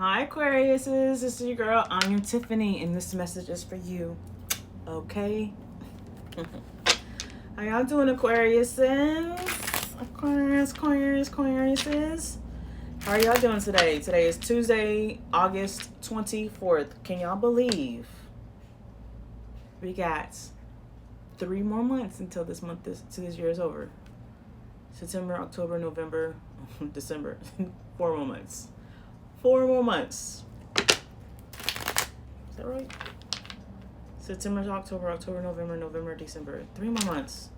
Hi Aquariuses, this is your girl, I.am.Tiffanee, and this message is for you. Okay? How y'all doing, Aquariuses? Aquariuses. How are y'all doing today? Today is Tuesday, August 24th. Can y'all believe we got 3 more months until this year is over? September, October, November, December. 4 more months. 4 more months. Is that right? September, October, November, December. 3 more months.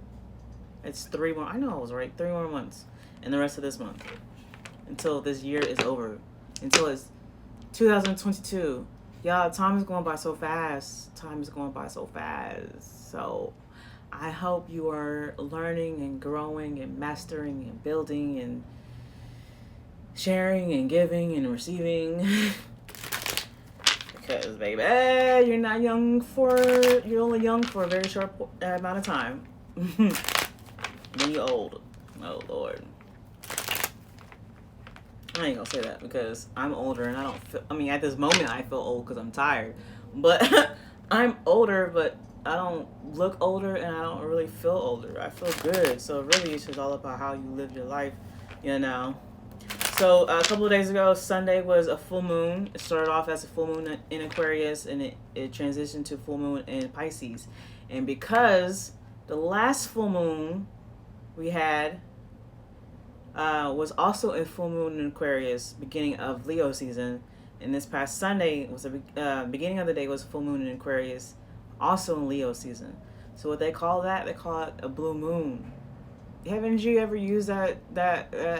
It's 3 more. I know I was right. 3 more months. And the rest of this month. Until this year is over. Until it's 2022. Y'all, time is going by so fast. So I hope you are learning and growing and mastering and building and sharing and giving and receiving. Because baby, you're only young for a very short amount of time. Then you're old. Oh Lord. I ain't gonna say that because I'm older and I don't feel, at this moment I feel old because I'm tired. But I'm older, but I don't look older and I don't really feel older. I feel good. So really it's just all about how you live your life, So a couple of days ago, Sunday was a full moon. It started off as a full moon in Aquarius, and it transitioned to full moon in Pisces. And because the last full moon we had was also a full moon in Aquarius, beginning of Leo season, and this past Sunday was the beginning of the day was full moon in Aquarius, also in Leo season. So what they call that? They call it a blue moon. Haven't you ever used that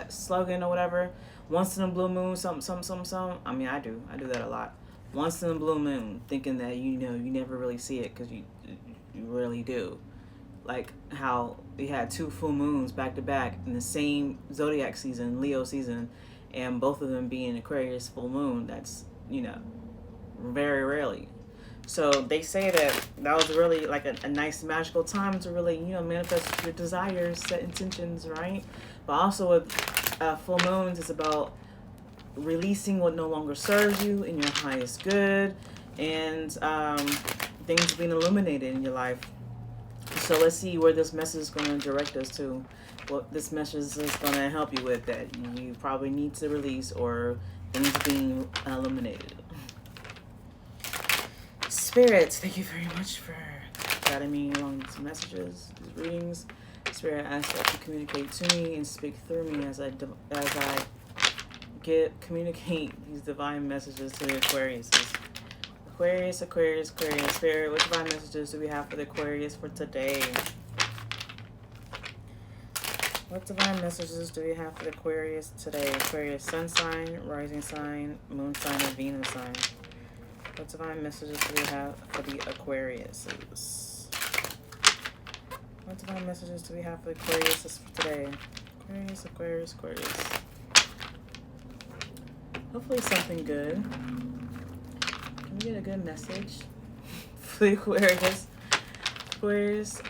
slogan or whatever? Once in a blue moon, something. I do that a lot. Once in a blue moon, thinking that you never really see it because you really do. Like how we had 2 full moons back to back in the same zodiac season, Leo season, and both of them being Aquarius full moon. That's very rarely. So they say that was really like a nice magical time to really, manifest your desires, set intentions, right? But also with full moons, it's about releasing what no longer serves you in your highest good and things being illuminated in your life. So let's see where this message is going to direct us to. What this message is going to help you with that you probably need to release or things being illuminated. Spirit, thank you very much for guiding me along these messages, these readings. Spirit, I ask that you communicate to me and speak through me as I communicate these divine messages to the Aquarius. Aquarius. Spirit, what divine messages do we have for the Aquarius for today? What divine messages do we have for the Aquarius today? Aquarius, sun sign, rising sign, moon sign, and Venus sign. What divine messages do we have for the Aquariuses? What divine messages do we have for the Aquariuses for today? Aquarius. Hopefully something good. Can we get a good message for the Aquarius? Aquarius.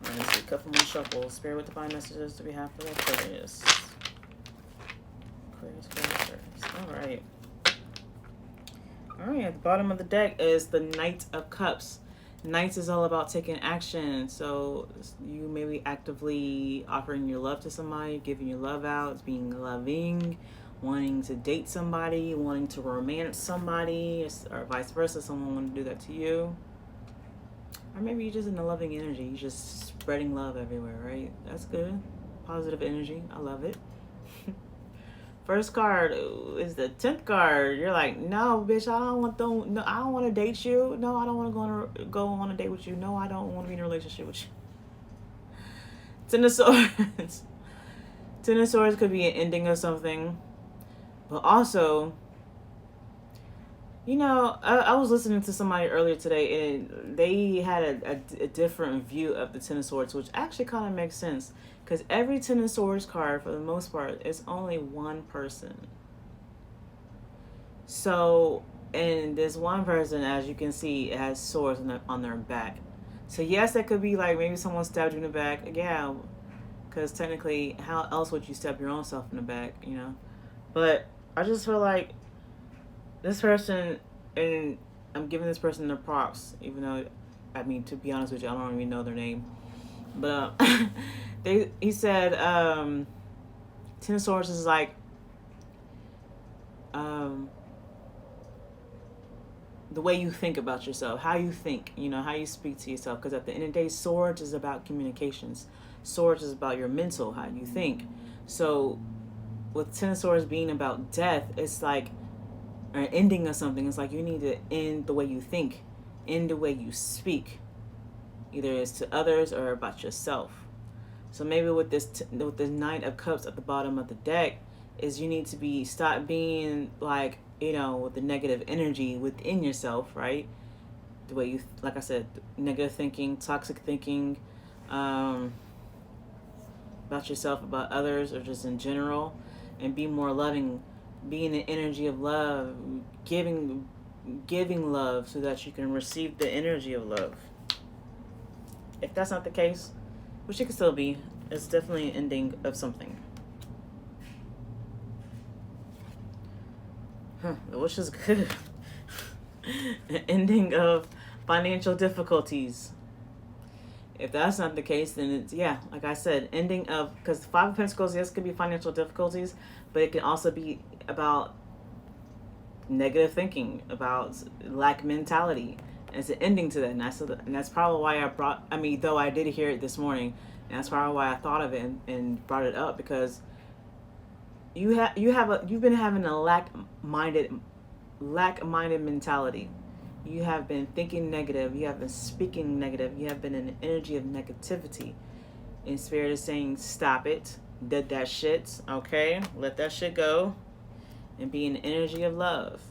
Let's do a couple more shuffles. Spirit, what divine messages do we have for the Aquarius? Alright, at the bottom of the deck is the Knight of Cups. Knights is all about taking action. So you may be actively offering your love to somebody, giving your love out, being loving, wanting to date somebody, wanting to romance somebody, or vice versa. Someone want to do that to you. Or maybe you're just in a loving energy. You're just spreading love everywhere, right? That's good. Positive energy. I love it. First card is the 10th card. You're like, no, bitch, I don't want to date you. No, I don't want to go on a date with you. No, I don't want to be in a relationship with you. 10 of Swords. 10 of Swords could be an ending of something. But also, I was listening to somebody earlier today, and they had a different view of the 10 of Swords, which actually kind of makes sense. Because every 10 of Swords card, for the most part, is only one person. So, and this one person, as you can see, has swords on their back. So yes, that could be like maybe someone stabbed you in the back. Yeah, because technically, how else would you stab your own self in the back, you know? But I just feel like this person, and I'm giving this person their props, even though, I mean, to be honest with you, I don't even know their name. But he said, Ten of Swords is like, the way you think about yourself, how you think, you know, how you speak to yourself. Because at the end of the day, Swords is about communications. Swords is about your mental, how you think. So with Ten of Swords being about death, it's like an ending of something. It's like you need to end the way you think, end the way you speak. Either it's to others or about yourself. So maybe with this Knight of Cups at the bottom of the deck, is you need to stop being like, you know, with the negative energy within yourself, right? The way you, like I said, negative thinking, toxic thinking, about yourself, about others, or just in general, and be more loving, be in the energy of love, giving love so that you can receive the energy of love. If that's not the case, which it could still be, it's definitely an ending of something. Which is good. An ending of financial difficulties. If that's not the case, then it's, yeah, like I said, ending of, because the Five of Pentacles, yes, could be financial difficulties, but it can also be about negative thinking, about lack mentality. And it's an ending to that. And that's probably why though I did hear it this morning, and that's probably why I thought of it and brought it up, because you've been having a lack-minded mentality. You have been thinking negative. You have been speaking negative. You have been in an energy of negativity. And Spirit is saying, stop it. Did that shit. Okay? Let that shit go. And be in the energy of love.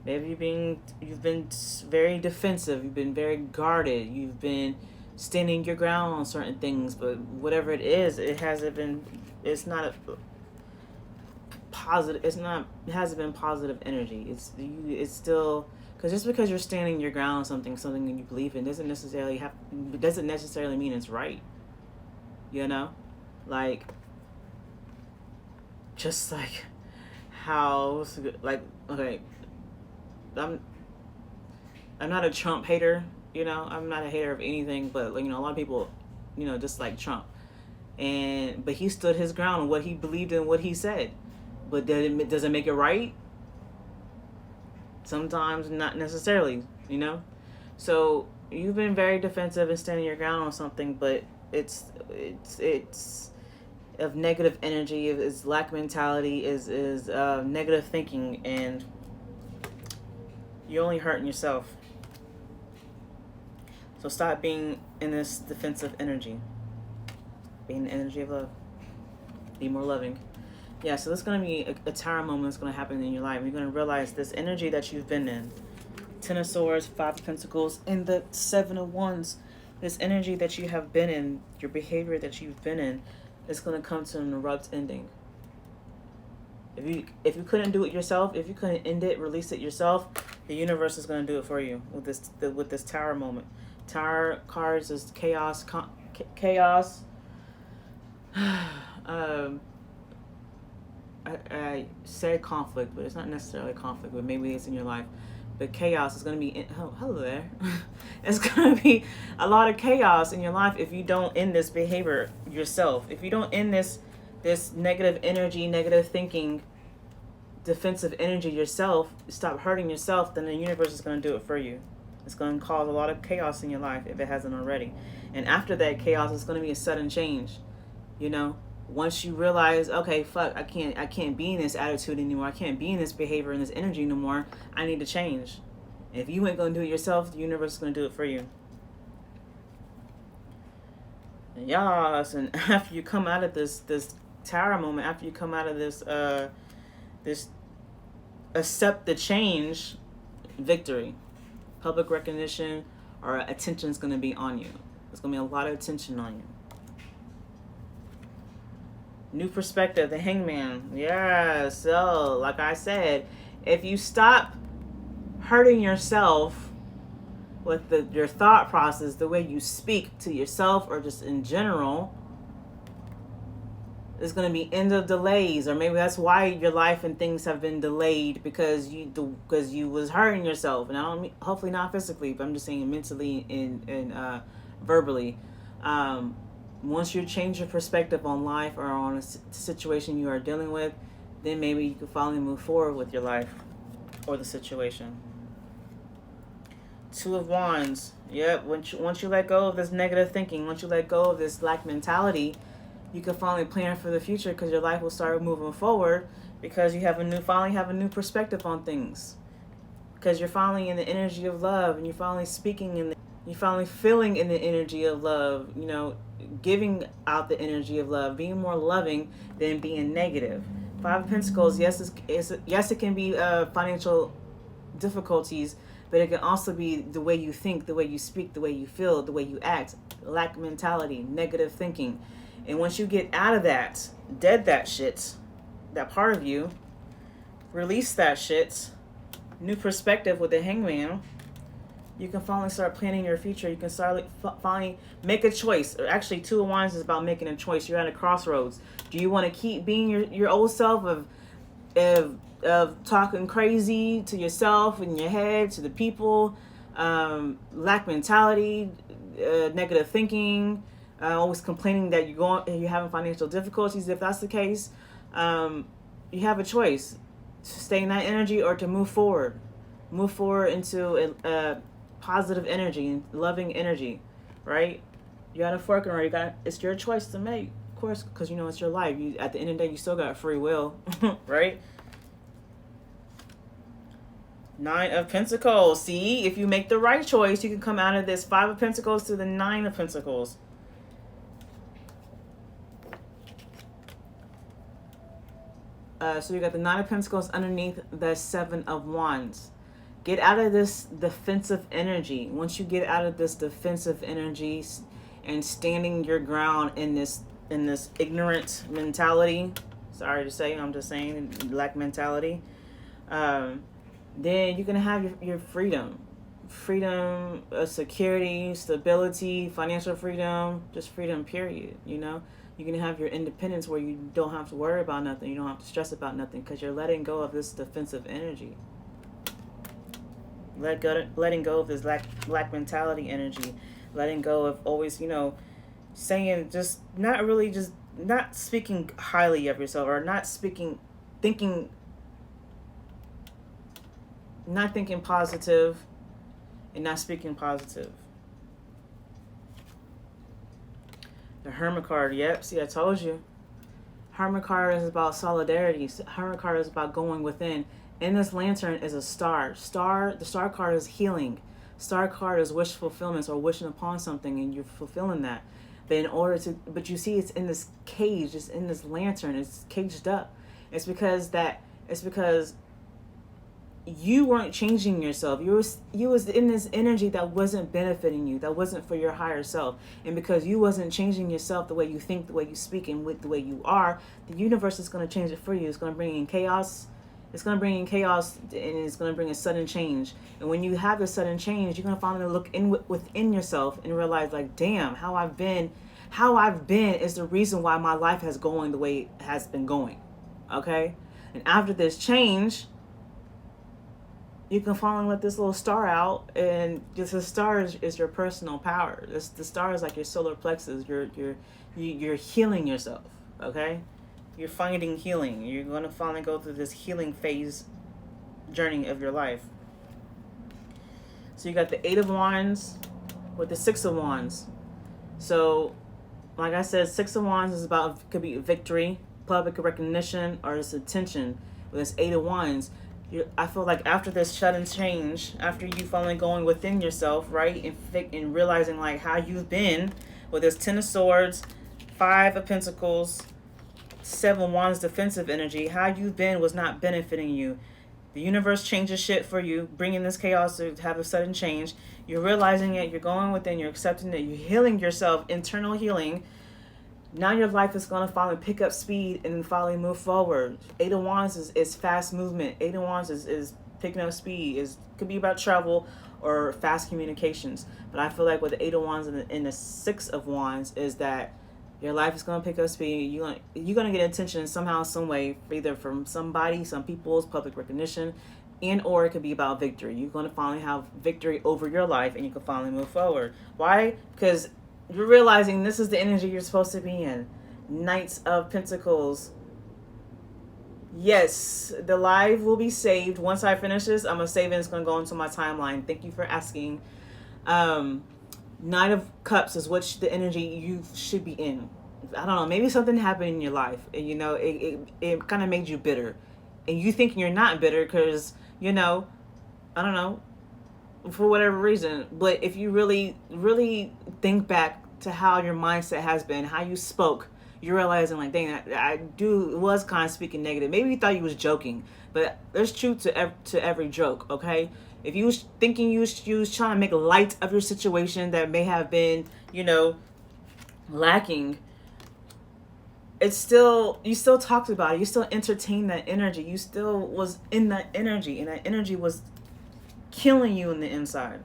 Maybe you've been very defensive. You've been very guarded. You've been standing your ground on certain things. But whatever it is, it hasn't been positive. It hasn't been positive energy. It's still, because just because you're standing your ground on something that you believe in doesn't necessarily mean it's right. You know, like, just like how, like, okay, I'm not a Trump hater. You know, I'm not a hater of anything, but, like, you know, a lot of people, you know, dislike Trump, but he stood his ground on what he believed in, what he said. But does it make it right? Sometimes not necessarily, you know? So you've been very defensive and standing your ground on something, but it's of negative energy, is lack mentality, is negative thinking, and you're only hurting yourself. So stop being in this defensive energy. Be in the energy of love. Be more loving. Yeah, so there's going to be a tower moment that's going to happen in your life. You're going to realize this energy that you've been in. Ten of Swords, Five of Pentacles, and the Seven of Wands. This energy that you have been in, your behavior that you've been in, is going to come to an abrupt ending. If you couldn't do it yourself, if you couldn't end it, release it yourself, the universe is going to do it for you with this tower moment. Tower cards is chaos. I said conflict, but it's not necessarily conflict, but maybe it's in your life. But chaos is going to be, hello there. It's going to be a lot of chaos in your life if you don't end this behavior yourself. If you don't end this negative energy, negative thinking, defensive energy yourself, stop hurting yourself, then the universe is going to do it for you. It's going to cause a lot of chaos in your life if it hasn't already. And after that chaos, it's going to be a sudden change, you know? Once you realize, okay, fuck, I can't be in this attitude anymore. I can't be in this behavior and this energy no more. I need to change. And if you ain't going to do it yourself, the universe is going to do it for you. And yes, and after you come out of this tower moment, after you come out of this accept the change, victory, public recognition, or attention is going to be on you. There's going to be a lot of attention on you. New perspective, the Hangman. Yeah, so like I said, if you stop hurting yourself with your thought process, the way you speak to yourself or just in general, is going to be end of delays, or maybe that's why your life and things have been delayed because you was hurting yourself. And I don't mean, hopefully not physically, but I'm just saying mentally and verbally. Once you change your perspective on life or on a situation you are dealing with, then maybe you can finally move forward with your life or the situation. Two of Wands. Yep. Once you let go of this negative thinking, once you let go of this lack mentality, you can finally plan for the future because your life will start moving forward because you finally have a new perspective on things. Because you're finally in the energy of love and you're finally you're finally feeling in the energy of love, giving out the energy of love, being more loving than being negative. Five of Pentacles, yes, it can be financial difficulties, but it can also be the way you think, the way you speak, the way you feel, the way you act, lack mentality, negative thinking. And once you get out of that, dead that shit, that part of you, release that shit, new perspective with the Hangman, you can finally start planning your future. You can finally make a choice. Or actually, Two of Wands is about making a choice. You're at a crossroads. Do you want to keep being your old self of talking crazy to yourself in your head, to the people, lack mentality, negative thinking, always complaining that you're having financial difficulties? If that's the case, you have a choice to stay in that energy or to move forward into a positive energy and loving energy, right? You got a fork in road. It's your choice to make, of course, because it's your life. At the end of the day, you still got free will, right? Nine of Pentacles. See, if you make the right choice, you can come out of this Five of Pentacles to the Nine of Pentacles. So you got the Nine of Pentacles underneath the Seven of Wands. Get out of this defensive energy. Once you get out of this defensive energy and standing your ground in this ignorant mentality, sorry to say, I'm just saying, lack mentality, then you're going to have your freedom. Freedom, security, stability, financial freedom, just freedom, period, You're going to have your independence where you don't have to worry about nothing. You don't have to stress about nothing because you're letting go of this defensive energy. Letting go of this lack mentality energy. Letting go of always, saying not speaking highly of yourself or not thinking positive and not speaking positive. The Hermit card, yep, see, I told you. Hermit card is about solidarity. Hermit card is about going within. In this lantern is a star. The star card is healing. Star card is wish fulfillment or wishing upon something and you're fulfilling that. But you see it's in this cage, it's in this lantern, it's caged up. It's because you weren't changing yourself. You was in this energy that wasn't benefiting you, that wasn't for your higher self. And because you wasn't changing yourself, the way you think, the way you speak, and with the way you are, the universe is going to change it for you. It's going to bring in chaos. It's going to bring in chaos, and it's going to bring a sudden change. And when you have this sudden change, you're going to finally look within yourself and realize, like, damn, how I've been is the reason why my life has going the way it has been going. Okay? And after this change, you can finally let this little star out, and just the star is your personal power. The star is like your solar plexus. You're healing yourself. Okay? You're finding healing. You're going to finally go through this healing phase journey of your life. So you got the Eight of Wands with the Six of Wands. So, like I said, Six of Wands could be victory, public recognition, or it's attention. With this Eight of Wands, I feel like after this sudden change, after you finally going within yourself, right, and realizing like how you've been with this Ten of Swords, Five of Pentacles, Seven of Wands defensive energy, how you've been was not benefiting you. The universe changes shit for you, bringing this chaos to have a sudden change. You're realizing it, you're going within, you're accepting it, you're healing yourself, internal healing. Now your life is going to finally pick up speed and finally move forward. Eight of Wands is fast movement. Eight of Wands is picking up speed. Could be about travel or fast communications. But I feel like with the Eight of Wands and the Six of Wands is that your life is going to pick up speed. You're gonna get attention somehow, some way, either from somebody, some people's public recognition, and or it could be about victory. You're going to finally have victory over your life, and you can finally move forward. Why? Because you're realizing this is the energy you're supposed to be in. Knights of Pentacles. Yes, the live will be saved. Once I finish this, I'm going to save it. It's going to go into my timeline. Thank you for asking. Knight of Cups is which the energy you should be in. I don't know. Maybe something happened in your life, and it kind of made you bitter, and you think you're not bitter because I don't know, for whatever reason. But if you really, really think back to how your mindset has been, how you spoke, you're realizing like, dang, I was kind of speaking negative. Maybe you thought you was joking, but there's truth to every joke. Okay. If you was thinking you was trying to make light of your situation that may have been, lacking, you still talked about it. You still entertained that energy. You still was in that energy, and that energy was killing you in the inside.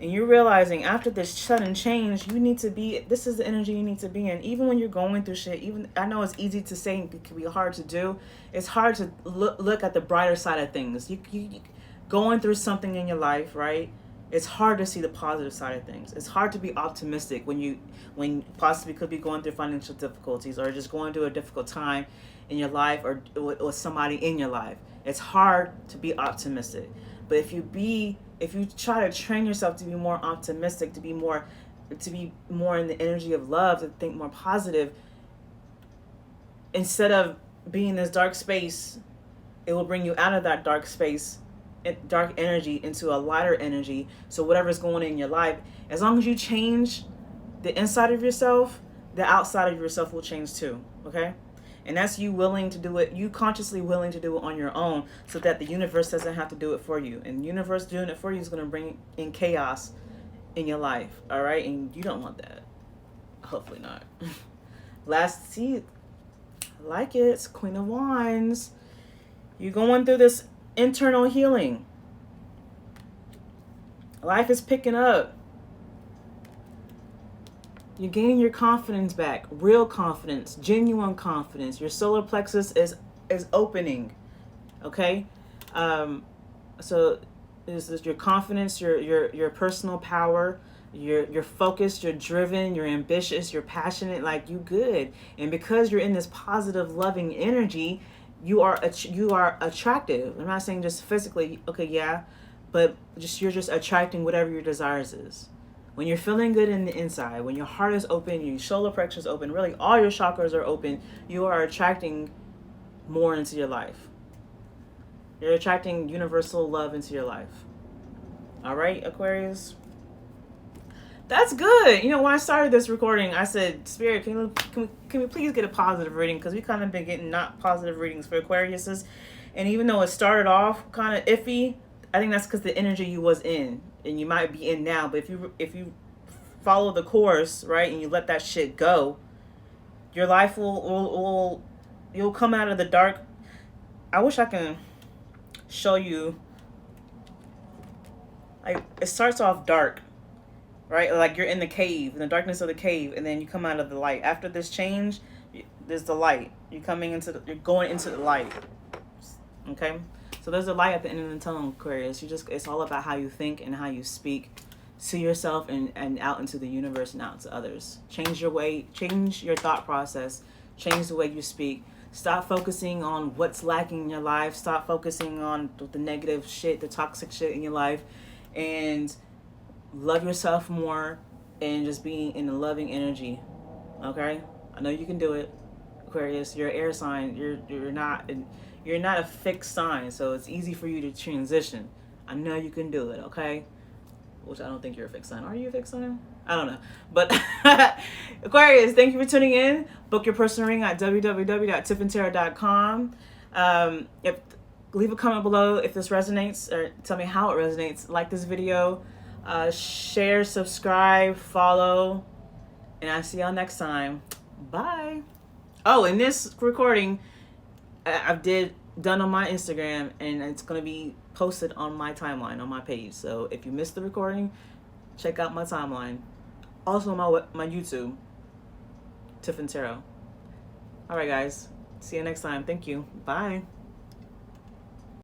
And you're realizing after this sudden change, this is the energy you need to be in. Even when you're going through shit, I know it's easy to say, it can be hard to do. It's hard to look at the brighter side of things. You going through something in your life, right? It's hard to see the positive side of things. It's hard to be optimistic when possibly could be going through financial difficulties or just going through a difficult time in your life or somebody in your life. It's hard to be optimistic. But if you try to train yourself to be more optimistic, to be more in the energy of love, to think more positive, instead of being in this dark space, it will bring you out of that dark space, dark energy, into a lighter energy. So whatever's going on in your life, as long as you change the inside of yourself, the outside of yourself will change too. Okay? And that's you willing to do it, you consciously willing to do it on your own, so that the universe doesn't have to do it for you. And the universe doing it for you is going to bring in chaos in your life. All right? And you don't want that. Hopefully not. Last seed. I like it. It's Queen of Wands. You're going through this internal healing. Life is picking up. You're gaining your confidence back. Real confidence. Genuine confidence. Your solar plexus is opening. Okay? So this is your confidence, your personal power. You're focused, you're driven, you're ambitious, you're passionate, like you good. And because you're in this positive, loving energy, you are attractive. I'm not saying just physically, okay, yeah, but you're just attracting whatever your desires is. When you're feeling good in the inside, when your heart is open, your solar plexus is open, really all your chakras are open, you are attracting more into your life. You're attracting universal love into your life. All right, Aquarius? That's good. When I started this recording, I said, Spirit, can we please get a positive reading? Because we kind of been getting not positive readings for Aquariuses. And even though it started off kind of iffy, I think that's because the energy you was in, and you might be in now. But if you follow the course, right, and you let that shit go, your life will you'll come out of the dark. I wish I can show you. It starts off dark, right? Like you're in the cave, in the darkness of the cave, and then you come out of the light. After this change, there's the light. You're going into the light. Okay? So there's a light at the end of the tunnel, Aquarius. It's all about how you think and how you speak to yourself and out into the universe and out to others. Change your thought process, change the way you speak. Stop focusing on what's lacking in your life. Stop focusing on the negative shit, the toxic shit in your life, and love yourself more and just be in a loving energy. Okay? I know you can do it, Aquarius. You're an air sign. You're not a fixed sign, so it's easy for you to transition. I know you can do it, okay? Which I don't think you're a fixed sign. Are you a fixed sign? I don't know. But Aquarius, thank you for tuning in. Book your personal reading at www.tiffaneetarot.com. Leave a comment below if this resonates, or tell me how it resonates. Like this video, share, subscribe, follow, and I'll see y'all next time. Bye. Oh, and this recording I've done on my Instagram, and it's going to be posted on my timeline on my page. So if you missed the recording, check out my timeline. Also my YouTube, Tiffanee Tarot. All right, guys. See you next time. Thank you. Bye.